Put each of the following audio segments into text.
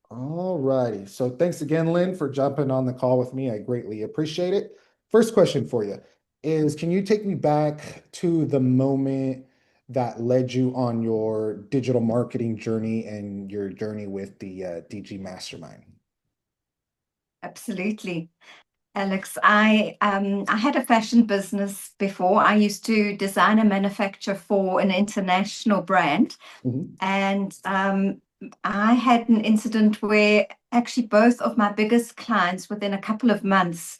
All righty. So thanks again, Lynn, for jumping on the call with me. I greatly appreciate it. First question for you is, can you take me back to the moment that led you on your digital marketing journey and your journey with the DG Mastermind? Absolutely. Alex, I had a fashion business before. I used to design and manufacture for an international brand. Mhm. And I had an incident where actually both of my biggest clients within a couple of months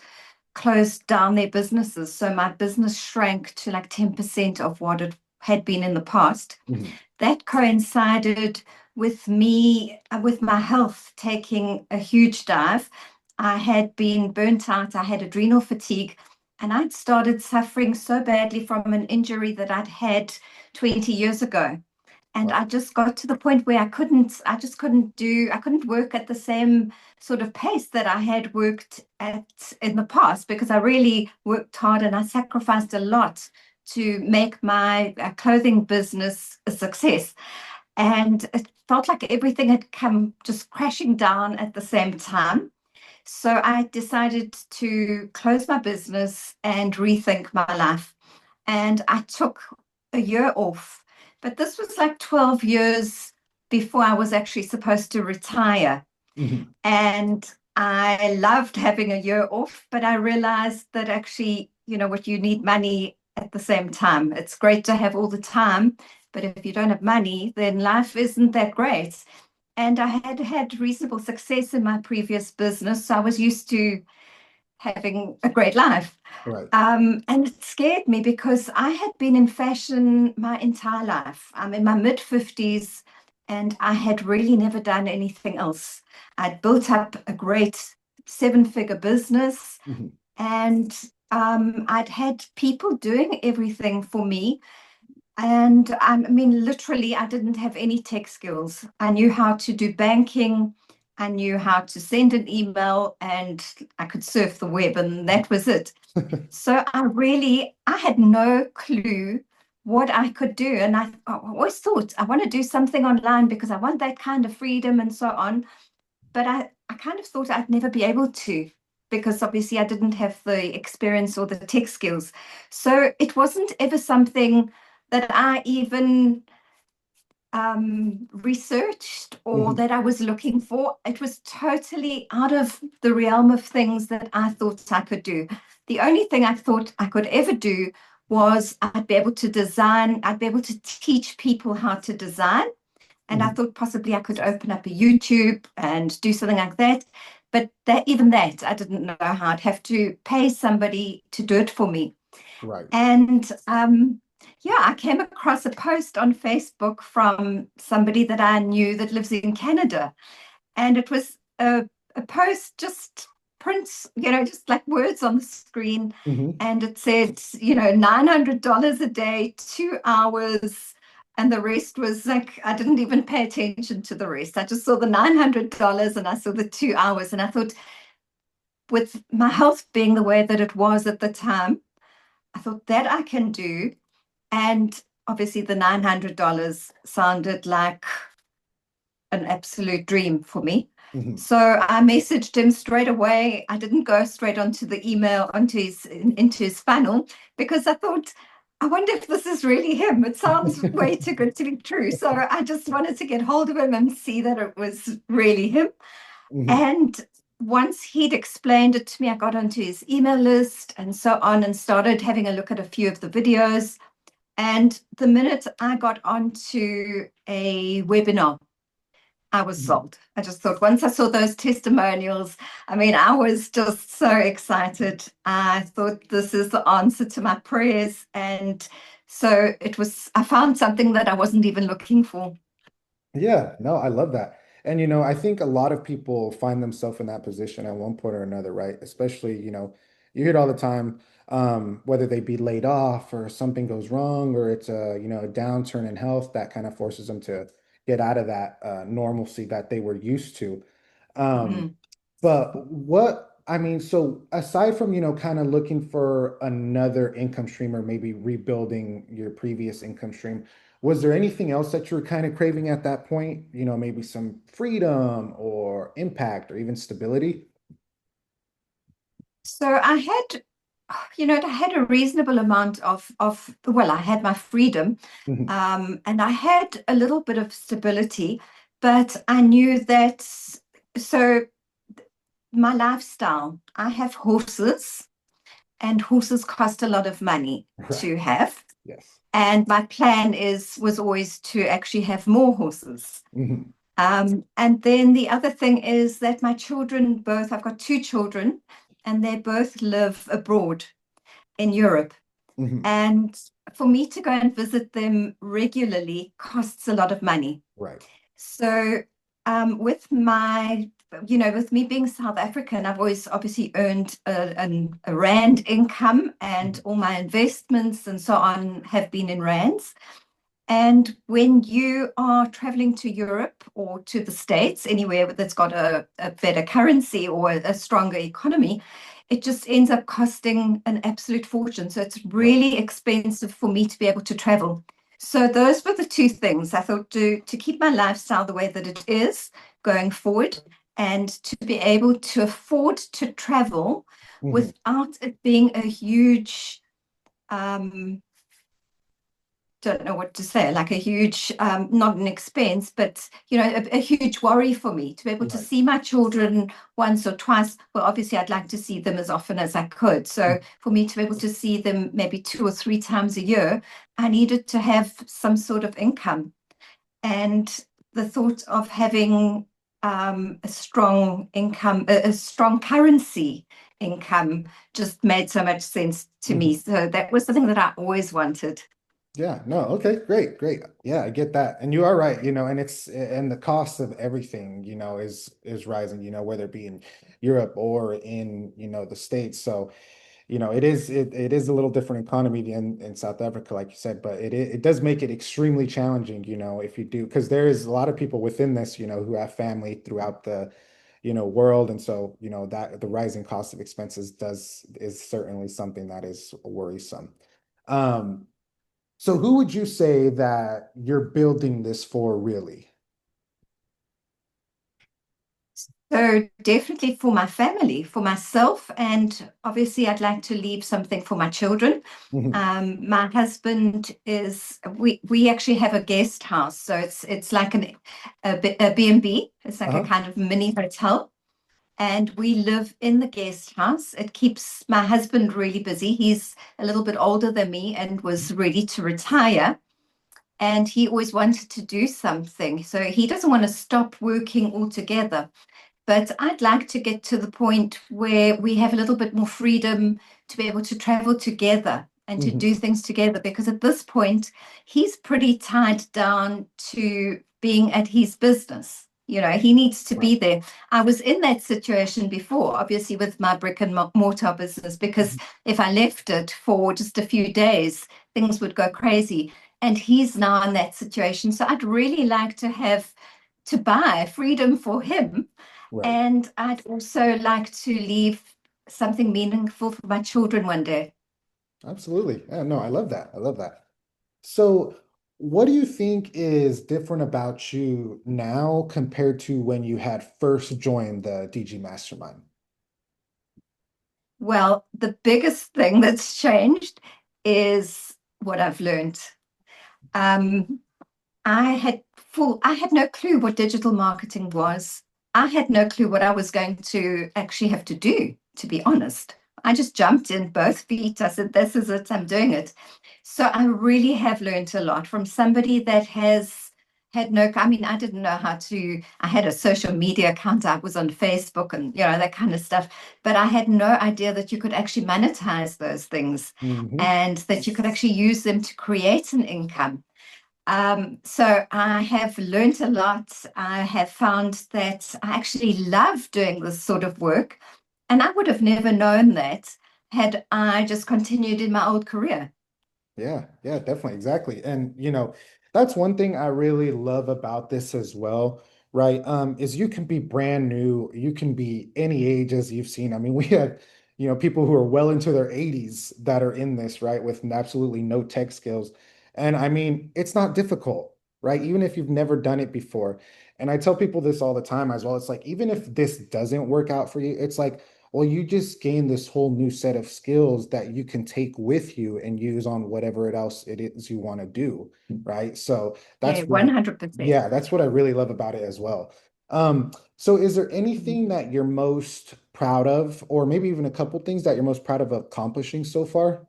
closed down their businesses. So my business shrank to like 10% of what it had been in the past. Mhm. That coincided with me, with my health taking a huge dive. I had been burnt out, I had adrenal fatigue, and I'd started suffering so badly from an injury that I'd had 20 years ago. And I Wow. just got to the point where I couldn't work at the same sort of pace that I had worked at in the past because I really worked hard and I sacrificed a lot to make my clothing business a success. And it felt like everything had come just crashing down at the same time. So I decided to close my business and rethink my life. And I took a year off, but this was like 12 years before I was actually supposed to retire. Mhm. And I loved having a year off, but I realized that actually, what you need money at the same time. It's great to have all the time, but if you don't have money, then life isn't that great. And I had had reasonable success in my previous business, so I was used to having a great life. Right. And it scared me because I had been in fashion my entire life. I'm in my mid 50s and I had really never done anything else. I'd built up a great seven-figure business Mhm. and I'd had people doing everything for me. And I mean, literally, I didn't have any tech skills. I knew how to do banking, I knew how to send an email, and I could surf the web, and that was it. So I had no clue what I could do. And I always thought I want to do something online because I want that kind of freedom and so on. But I kind of thought I'd never be able to because obviously I didn't have the experience or the tech skills. So it wasn't ever something that I even researched or Mhm. that I was looking for. It was totally out of the realm of things that I thought I could do. The only thing I thought I could ever do was I'd be able to design, I'd be able to teach people how to design. And I Mhm. thought possibly I could open up a YouTube and do something like that. But that even that, I didn't know how. I'd have to pay somebody to do it for me. Right. And yeah, I came across a post on Facebook from somebody that I knew that lives in Canada. And it was a post just prints, just like words on the screen. Mhm. And it said, $900 a day, 2 hours. And the rest was like, I didn't even pay attention to the rest. I just saw the $900 and I saw the 2 hours. And I thought, with my health being the way that it was at the time, I thought that I can do. And obviously, the $900 sounded like an absolute dream for me. Mhm. So I messaged him straight away. I didn't go straight onto the email, into his funnel, because I thought, I wonder if this is really him. It sounds way too good to be true. So I just wanted to get hold of him and see that it was really him. Mhm. And once he'd explained it to me, I got onto his email list and so on and started having a look at a few of the videos. And the minute I got onto a webinar, I was Mhm. sold. I just thought once I saw those testimonials, I mean, I was just so excited. I thought this is the answer to my prayers. And so I found something that I wasn't even looking for. Yeah, no, I love that. And I think a lot of people find themselves in that position at one point or another, right? Especially, you hear it all the time, whether they be laid off or something goes wrong or it's a downturn in health that kind of forces them to get out of that normalcy that they were used to. Um, Mm. but I mean, so aside from, kind of looking for another income stream or maybe rebuilding your previous income stream, Was there anything else that you were kind of craving at that point? Maybe some freedom or impact or even stability? So I had, I had a reasonable amount well, I had my freedom, Mhm. and I had a little bit of stability, but I knew that, so my lifestyle, I have horses, and horses cost a lot of money Right. to have. Yes. And my plan was always to actually have more horses. Hmm. And then the other thing is that my children both, I've got two children, and they both live abroad in Europe. Hmm. And for me to go and visit them regularly costs a lot of money. Right. So, with with me being South African, I've always obviously earned a rand income, and Mhm. all my investments and so on have been in rands. And when you are traveling to Europe or to the States, anywhere that's got a better currency or a stronger economy, it just ends up costing an absolute fortune. So it's Right. really expensive for me to be able to travel. So those were the two things I thought, to keep my lifestyle the way that it is going forward, and to be able to afford to travel Hmm. without it being a huge, um, don't know what to say, like a huge, not an expense, but a huge worry for me to be able to Right. see my children once or twice. Well, obviously, I'd like to see them as often as I could. So for me to be able to see them maybe 2 or 3 times a year, I needed to have some sort of income. And the thought of having a strong income, a strong currency income, just made so much sense to me. Hmm. So that was something that I always wanted. Yeah, no, okay, great, great. Yeah, I get that. And you are right, and the cost of everything, is rising, whether it be in Europe or in, the States. So, it is a little different economy in South Africa, like you said, but it does make it extremely challenging, if you do, because there is a lot of people within this, who have family throughout the, world. And so, that the rising cost of expenses is certainly something that is worrisome. Um, so who would you say that you're building this for really? So definitely for my family, for myself, and obviously I'd like to leave something for my children. Mhm. My husband is we actually have a guest house, so it's like a B&B. It's like a Uh-huh. kind of mini hotel, and we live in the guest house. It keeps my husband really busy. He's a little bit older than me and was ready to retire. And he always wanted to do something. So he doesn't want to stop working altogether. But I'd like to get to the point where we have a little bit more freedom to be able to travel together and to Mhm. do things together. Because at this point, he's pretty tied down to being at his business. He needs to Right. be there. I was in that situation before, obviously, with my brick and mortar business, because Mhm. if I left it for just a few days, things would go crazy. And he's now in that situation. So I'd really like to buy freedom for him, Right. and I'd also like to leave something meaningful for my children one day. Absolutely. Yeah, no, I love that. I love that. So, what do you think is different about you now compared to when you had first joined the DG Mastermind? Well, the biggest thing that's changed is what I've learned. Um, I had no clue what digital marketing was. I had no clue what I was going to actually have to do, to be honest. I just jumped in both feet. I said, this is it, I'm doing it. So I really have learned a lot from somebody that has had no, I mean, I didn't know I had a social media account, I was on Facebook and, that kind of stuff, but I had no idea that you could actually monetize those things Hmm. and that you could actually use them to create an income. So I have learned a lot. I have found that I actually love doing this sort of work, and I would have never known that had I just continued in my old career. Yeah, yeah, definitely, exactly. And that's one thing I really love about this as well, right? Is you can be brand new, you can be any age as you've seen. I mean, we have, people who are well into their 80s that are in this, right, with absolutely no tech skills. And I mean, it's not difficult, right? Even if you've never done it before. And I tell people this all the time as well. It's like, even if this doesn't work out for you, it's like, well, you just gain this whole new set of skills that you can take with you and use on whatever else it is you want to do, right? So Yeah, that's what, 100%. yeah, that's what I really love about it as well. So is there anything that you're most proud of, or maybe even a couple things that you're most proud of accomplishing so far?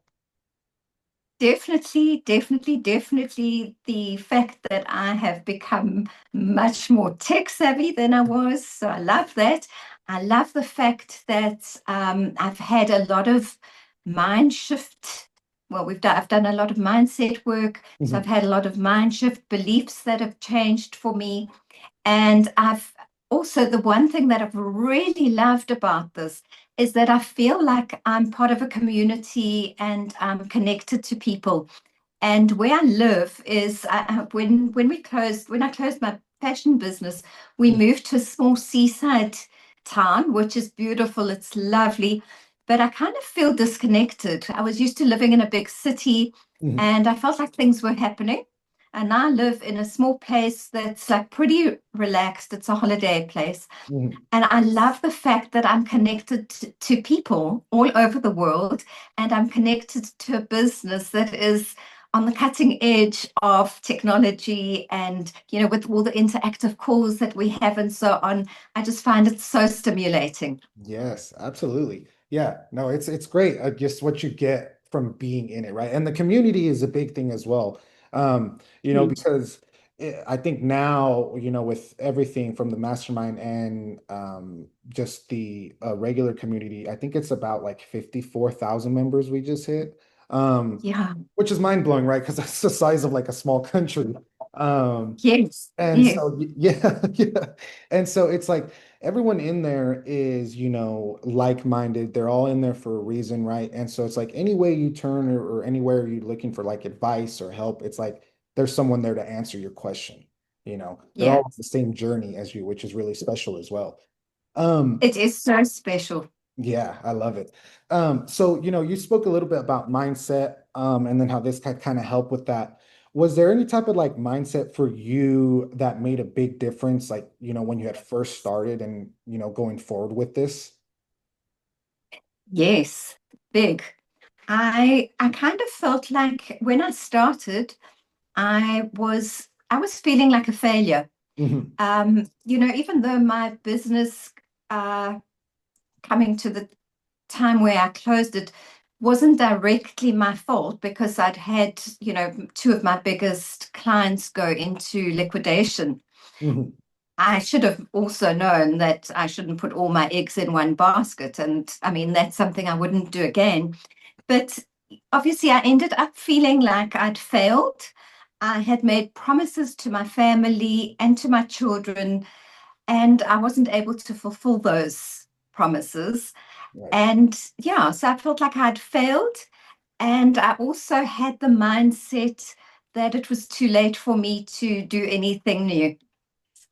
Definitely, definitely, definitely the fact that I have become much more tech savvy than I was. So I love that. I love the fact that I've had a lot of mind shift. Well, I've done a lot of mindset work. So I've Mhm, had a lot of mind shift beliefs that have changed for me. And I've also, the one thing that I've really loved about this is that I feel like I'm part of a community and I'm connected to people. And where I live is when I closed my fashion business, we moved to a small seaside town, which is beautiful. It's lovely, but I kind of feel disconnected. I was used to living in a big city, mhm, and I felt like things were happening. And I live in a small place that's like pretty relaxed. It's a holiday place. mhm. And I love the fact that I'm connected to people all over the world, and I'm connected to a business that is on the cutting edge of technology and, with all the interactive calls that we have and so on. I just find it so stimulating. Yes, absolutely. Yeah, no, it's great. Just what you get from being in it, right? And the community is a big thing as well. Yes. Because I think now, with everything from the mastermind and just the regular community, I think it's about like 54,000 members we just hit. Yeah. Which is mind blowing, right? Because that's the size of like a small country. Um, Yes. and Yes. so, yeah, yeah. And so it's like everyone in there is, like-minded. They're all in there for a reason, right? And so it's like any way you turn or anywhere you're looking for like advice or help, it's like there's someone there to answer your question. They're all Yeah. on the same journey as you, which is really special as well. Um, It is so special. yeah, I love it. So, you spoke a little bit about mindset, and then how this can kind of help with that. Was there any type of like mindset for you that made a big difference, like, when you had first started and, going forward with this? Yes. Big. I kind of felt like when I started, I was feeling like a failure. Hmm. Even though my business uh, coming to the time where I closed it wasn't directly my fault because I'd had, two of my biggest clients go into liquidation. Hmm. I should have also known that I shouldn't put all my eggs in one basket. And I mean, that's something I wouldn't do again. But obviously, I ended up feeling like I'd failed. I had made promises to my family and to my children, and I wasn't able to fulfill those promises. Right. And yeah, so I felt like I'd failed. And I also had the mindset that it was too late for me to do anything new,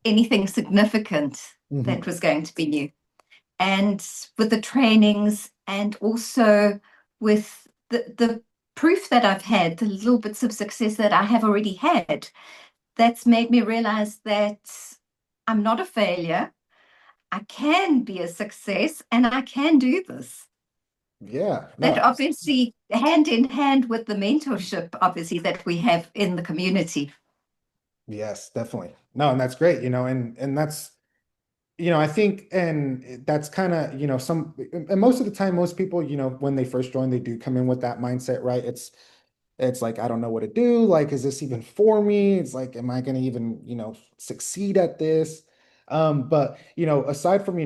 anything significant that Hmm. was going to be new. And with the trainings and also with the proof that I've had, the little bits of success that I have already had, that's made me realize that I'm not a failure. I can be a success and I can do this. Yeah, That no, obviously hand in hand with the mentorship, obviously, that we have in the community. yes, definitely. No, and that's great, and that's I think, and that's kind of, and most of the time, most people, when they first join, they do come in with that mindset, right? It's like, I don't know what to do. Like, is this even for me? It's like, am I going to even, succeed at this? But, aside from,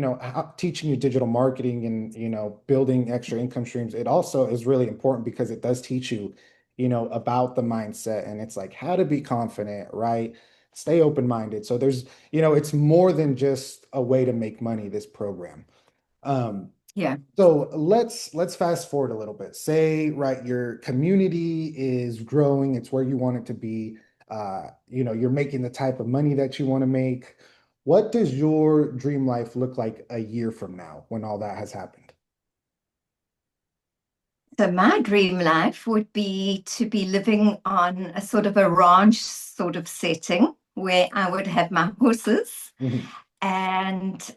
teaching you digital marketing and, building extra income streams, it also is really important because it does teach you, about the mindset and it's like how to be confident, right? Stay open-minded. So it's more than just a way to make money, this program. Um, Yeah. so let's fast forward a little bit. Say, right, your community is growing, it's where you want it to be. You're making the type of money that you want to make. What does your dream life look like a year from now when all that has happened? So my dream life would be to be living on a sort of a ranch sort of setting where I would have my horses. Mhm. And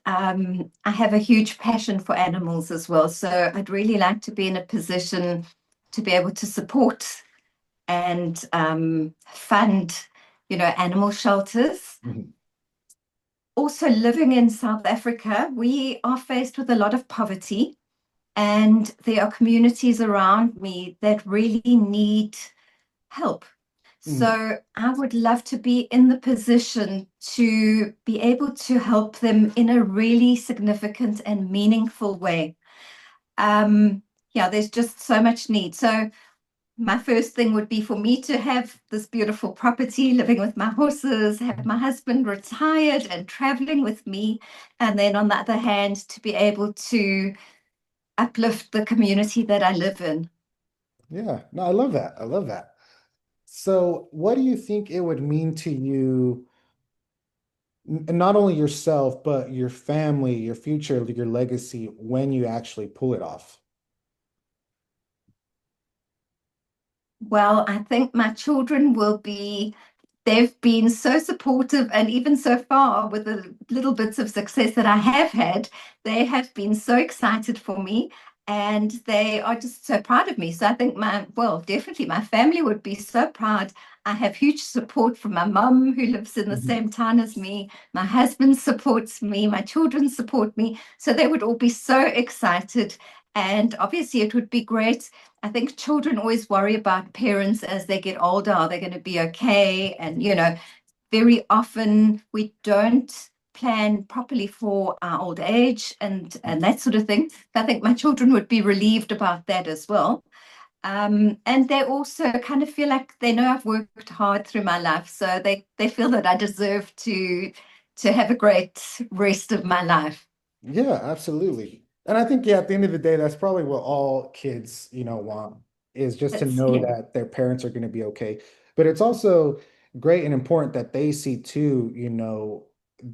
I have a huge passion for animals as well. So I'd really like to be in a position to be able to support and fund, animal shelters. Mhm. Also, living in South Africa, we are faced with a lot of poverty, and there are communities around me that really need help. Mhm. So I would love to be in the position to be able to help them in a really significant and meaningful way. Um, yeah, there's just so much need. So my first thing would be for me to have this beautiful property, living with my horses, have my husband retired and traveling with me. And then on the other hand, to be able to uplift the community that I live in. Yeah, no, I love that. I love that. So, what do you think it would mean to you, not only yourself, but your family, your future, your legacy when you actually pull it off? Well, I think my children they've been so supportive, and even so far, with the little bits of success that I have had, they have been so excited for me and they are just so proud of me. So I think definitely my family would be so proud. I have huge support from my mum, who lives in the Mhm. same town as me. My husband supports me, my children support me. So they would all be so excited. And obviously, it would be great. I think children always worry about parents as they get older. Are they going to be okay? And, very often we don't plan properly for our old age and that sort of thing. I think my children would be relieved about that as well. And they also kind of feel like they know I've worked hard through my life, so they feel that I deserve to have a great rest of my life. Yeah, absolutely. And I think, yeah, at the end of the day, that's probably what all kids, want is just to That's know yeah. that their parents are going to be okay. But it's also great and important that they see too,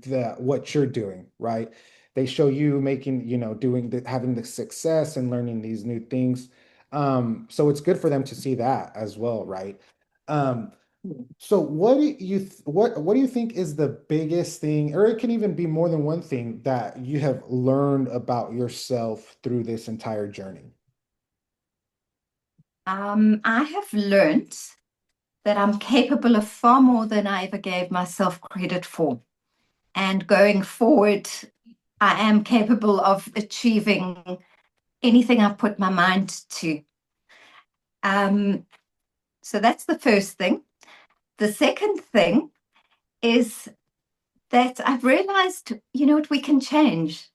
that what you're doing, right? They show you making, doing the having the success and learning these new things. So it's good for them to see that as well, right? Um, so what do you think is the biggest thing, or it can even be more than one thing that you have learned about yourself through this entire journey? I have learned that I'm capable of far more than I ever gave myself credit for. And going forward, I am capable of achieving anything I put my mind to. Um, so that's the first thing. The second thing is that I've realized, what we can change.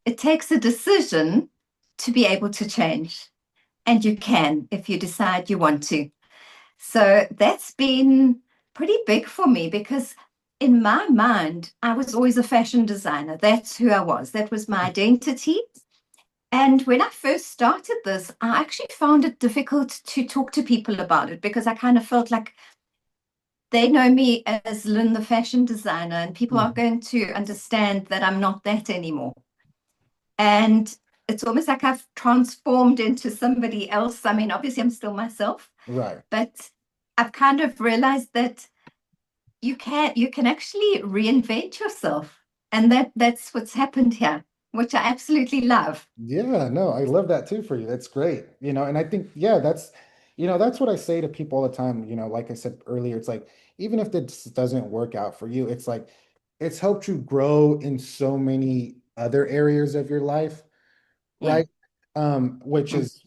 It takes a decision to be able to change, and you can if you decide you want to. So that's been pretty big for me because in my mind, I was always a fashion designer. That's who I was. That was my identity. And when I first started this, I actually found it difficult to talk to people about it because I kind of felt like they know me as Lynn, the fashion designer, and people are Mhm. going to understand that I'm not that anymore. And it's almost like I've transformed into somebody else. I mean, obviously, I'm still myself, Right. but I've kind of realized that you can actually reinvent yourself, and that's what's happened here, which I absolutely love. Yeah, no, I love that too for you. That's great. And I think, yeah, that's what I say to people all the time. Like I said earlier, it's like, even if this doesn't work out for you, it's like, it's helped you grow in so many other areas of your life, Yeah. right? Which Mm. is,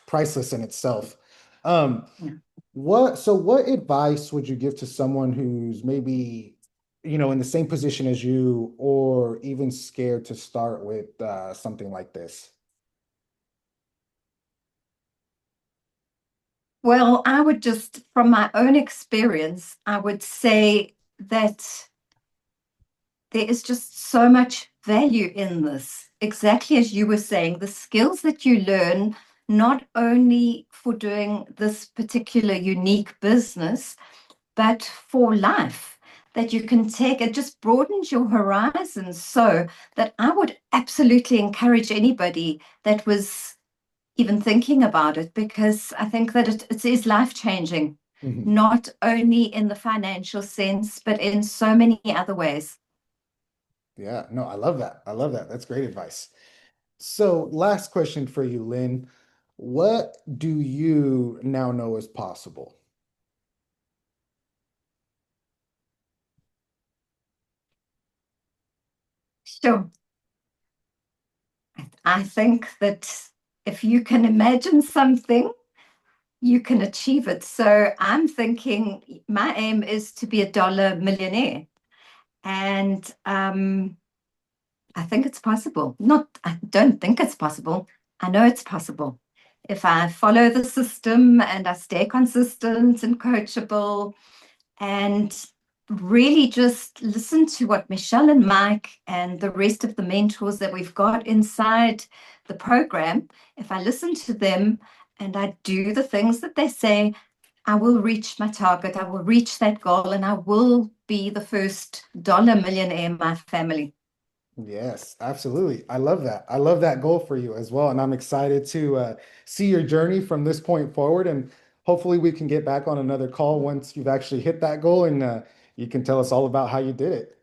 priceless in itself. Um, Yeah. what advice would you give to someone who's maybe, in the same position as you, or even scared to start with something like this? Well, I would just, from my own experience, I would say that there is just so much value in this. Exactly as you were saying, the skills that you learn, not only for doing this particular unique business, but for life. that you can take. It just broadens your horizons so that I would absolutely encourage anybody that was even thinking about it, because I think that it is life changing, Mhm. not only in the financial sense, but in so many other ways. Yeah, no, I love that. I love that. That's great advice. So, last question for you, Lynn. What do you now know is possible? Sure. I think that if you can imagine something, you can achieve it. So I'm thinking my aim is to be a dollar millionaire. And I think it's possible. Not, I don't think it's possible. I know it's possible. If I follow the system and I stay consistent and coachable and really just listen to what Michelle and Mike and the rest of the mentors that we've got inside the program, if I listen to them and I do the things that they say, I will reach my target. I will reach that goal and I will be the first dollar millionaire in my family. Yes, absolutely. I love that. I love that goal for you as well. And I'm excited to see your journey from this point forward. And hopefully, we can get back on another call once you've actually hit that goal and you can tell us all about how you did it.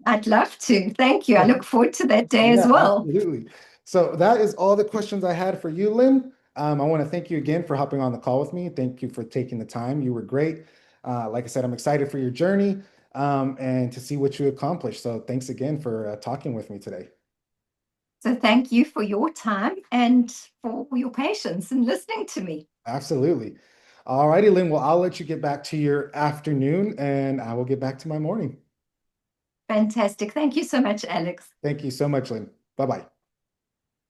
I'd love to. Thank you. I look forward to that day as Yeah, well. absolutely. So that is all the questions I had for you, Lynn. I want to thank you again for hopping on the call with me. Thank you for taking the time. You were great. Like I said, I'm excited for your journey and to see what you accomplish. So thanks again for talking with me today. So thank you for your time and for your patience in listening to me. Absolutely. All righty, Lynn. Well, I'll let you get back to your afternoon and I will get back to my morning. Fantastic. Thank you so much, Alex. Thank you so much, Lynn. Bye bye.